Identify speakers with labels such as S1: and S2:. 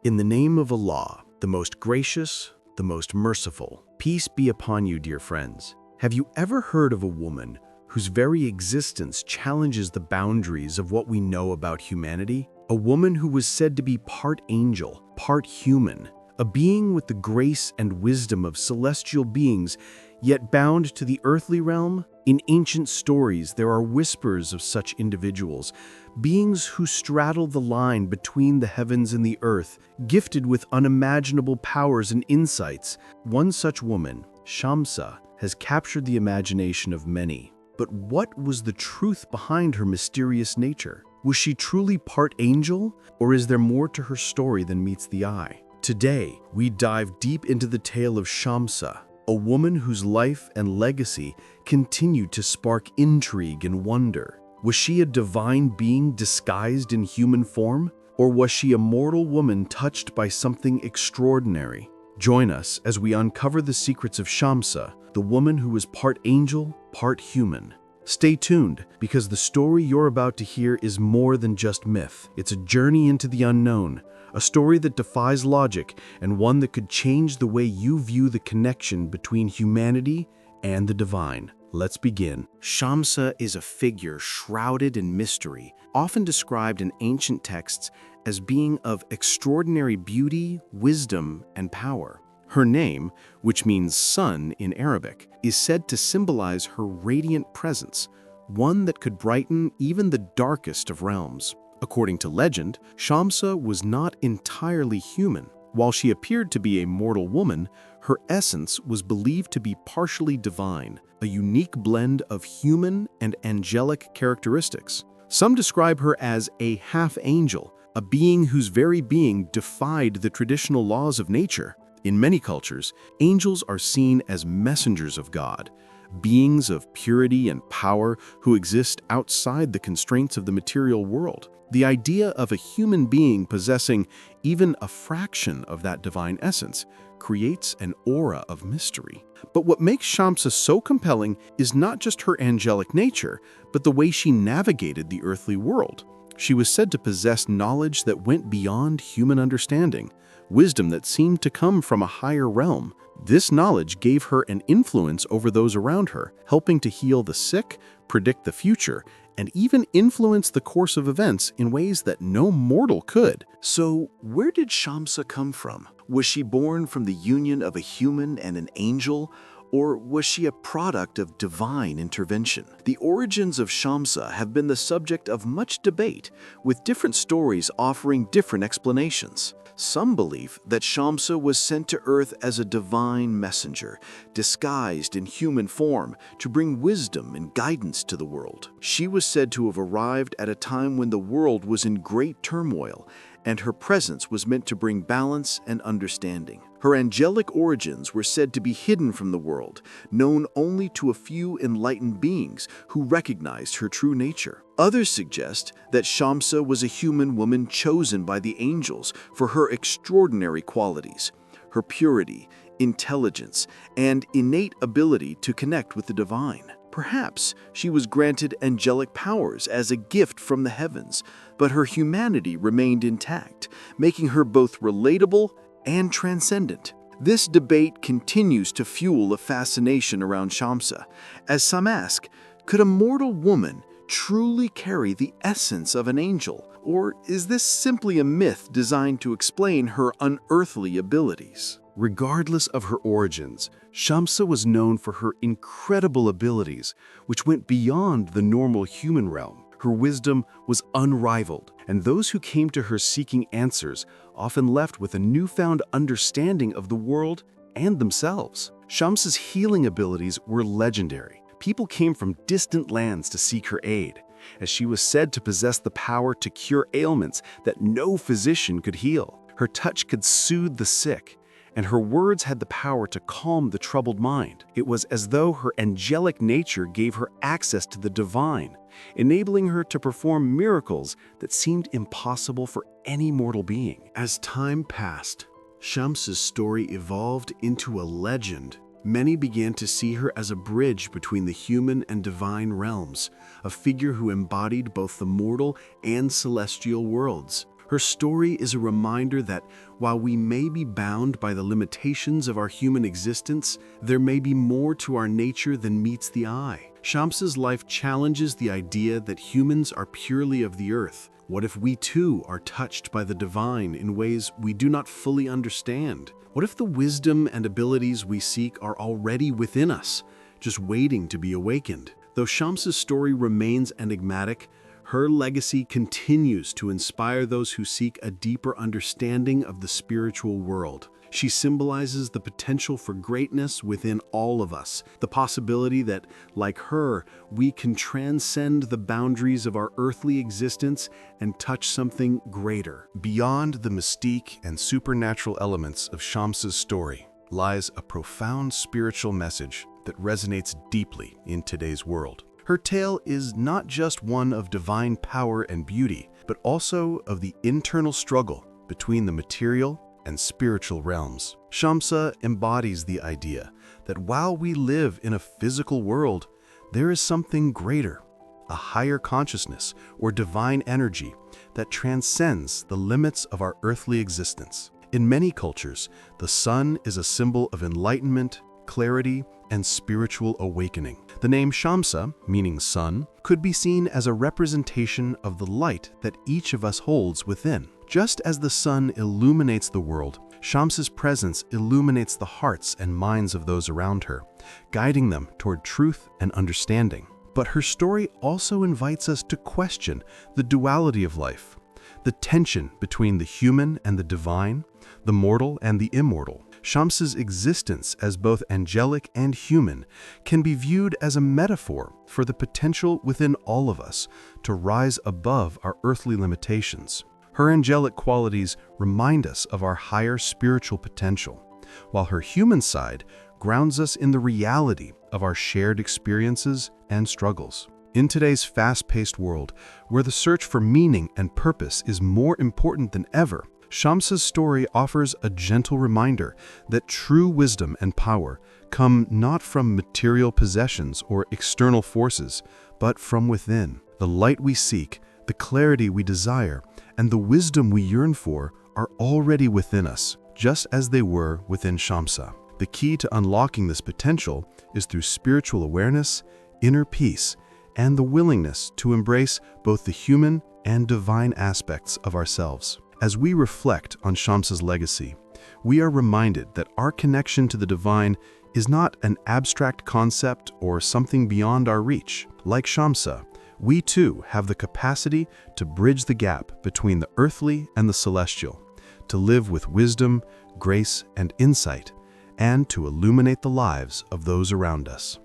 S1: In the name of Allah, the most gracious, the most merciful, peace be upon you, dear friends. Have you ever heard of a woman whose very existence challenges the boundaries of what we know about humanity? A woman who was said to be part angel, part human, a being with the grace and wisdom of celestial beings, yet bound to the earthly realm? In ancient stories, there are whispers of such individuals, beings who straddle the line between the heavens and the earth, gifted with unimaginable powers and insights. One such woman, Shamsa, has captured the imagination of many. But what was the truth behind her mysterious nature? Was she truly part angel, or is there more to her story than meets the eye? Today, we dive deep into the tale of Shamsa, a woman whose life and legacy continue to spark intrigue and wonder. Was she a divine being disguised in human form, or was she a mortal woman touched by something extraordinary? Join us as we uncover the secrets of Shamsa, the woman who is part angel, part human. Stay tuned, because the story you're about to hear is more than just myth. It's a journey into the unknown, a story that defies logic, and one that could change the way you view the connection between humanity and the divine. Let's begin. Shamsa is a figure shrouded in mystery, often described in ancient texts as being of extraordinary beauty, wisdom, and power. Her name, which means sun in Arabic, is said to symbolize her radiant presence, one that could brighten even the darkest of realms. According to legend, Shamsa was not entirely human. While she appeared to be a mortal woman, her essence was believed to be partially divine, a unique blend of human and angelic characteristics. Some describe her as a half-angel, a being whose very being defied the traditional laws of nature. In many cultures, angels are seen as messengers of God, beings of purity and power who exist outside the constraints of the material world. The idea of a human being possessing even a fraction of that divine essence creates an aura of mystery. But what makes Shamsa so compelling is not just her angelic nature, but the way she navigated the earthly world. She was said to possess knowledge that went beyond human understanding, wisdom that seemed to come from a higher realm. This knowledge gave her an influence over those around her, helping to heal the sick, predict the future, and even influence the course of events in ways that no mortal could. So, where did Shamsa come from? Was she born from the union of a human and an angel, or was she a product of divine intervention? The origins of Shamsa have been the subject of much debate, with different stories offering different explanations. Some believe that Shamsa was sent to Earth as a divine messenger, disguised in human form to bring wisdom and guidance to the world. She was said to have arrived at a time when the world was in great turmoil, and her presence was meant to bring balance and understanding. Her angelic origins were said to be hidden from the world, known only to a few enlightened beings who recognized her true nature. Others suggest that Shamsa was a human woman chosen by the angels for her extraordinary qualities, her purity, intelligence, and innate ability to connect with the divine. Perhaps she was granted angelic powers as a gift from the heavens, but her humanity remained intact, making her both relatable and transcendent. This debate continues to fuel a fascination around Shamsa, as some ask, could a mortal woman truly carry the essence of an angel, or is this simply a myth designed to explain her unearthly abilities? Regardless of her origins, Shamsa was known for her incredible abilities, which went beyond the normal human realm. Her wisdom was unrivaled, and those who came to her seeking answers often left with a newfound understanding of the world and themselves. Shamsa's healing abilities were legendary. People came from distant lands to seek her aid, as she was said to possess the power to cure ailments that no physician could heal. Her touch could soothe the sick, and her words had the power to calm the troubled mind. It was as though her angelic nature gave her access to the divine, enabling her to perform miracles that seemed impossible for any mortal being. As time passed, Shamsa's story evolved into a legend. Many began to see her as a bridge between the human and divine realms, a figure who embodied both the mortal and celestial worlds. Her story is a reminder that while we may be bound by the limitations of our human existence, there may be more to our nature than meets the eye. Shamsa's life challenges the idea that humans are purely of the earth. What if we too are touched by the divine in ways we do not fully understand? What if the wisdom and abilities we seek are already within us, just waiting to be awakened? Though Shamsa's story remains enigmatic, her legacy continues to inspire those who seek a deeper understanding of the spiritual world. She symbolizes the potential for greatness within all of us, the possibility that, like her, we can transcend the boundaries of our earthly existence and touch something greater. Beyond the mystique and supernatural elements of Shamsa's story lies a profound spiritual message that resonates deeply in today's world. Her tale is not just one of divine power and beauty, but also of the internal struggle between the material and spiritual realms. Shamsa embodies the idea that while we live in a physical world, there is something greater, a higher consciousness or divine energy that transcends the limits of our earthly existence. In many cultures, the sun is a symbol of enlightenment, clarity, and spiritual awakening. The name Shamsa, meaning sun, could be seen as a representation of the light that each of us holds within. Just as the sun illuminates the world, Shamsa's presence illuminates the hearts and minds of those around her, guiding them toward truth and understanding. But her story also invites us to question the duality of life, the tension between the human and the divine, the mortal and the immortal. Shamsa's existence as both angelic and human can be viewed as a metaphor for the potential within all of us to rise above our earthly limitations. Her angelic qualities remind us of our higher spiritual potential, while her human side grounds us in the reality of our shared experiences and struggles. In today's fast-paced world, where the search for meaning and purpose is more important than ever, Shamsa's story offers a gentle reminder that true wisdom and power come not from material possessions or external forces, but from within. The light we seek, the clarity we desire, and the wisdom we yearn for are already within us, just as they were within Shamsa. The key to unlocking this potential is through spiritual awareness, inner peace, and the willingness to embrace both the human and divine aspects of ourselves. As we reflect on Shamsa's legacy, we are reminded that our connection to the divine is not an abstract concept or something beyond our reach. Like Shamsa, we too have the capacity to bridge the gap between the earthly and the celestial, to live with wisdom, grace, and insight, and to illuminate the lives of those around us.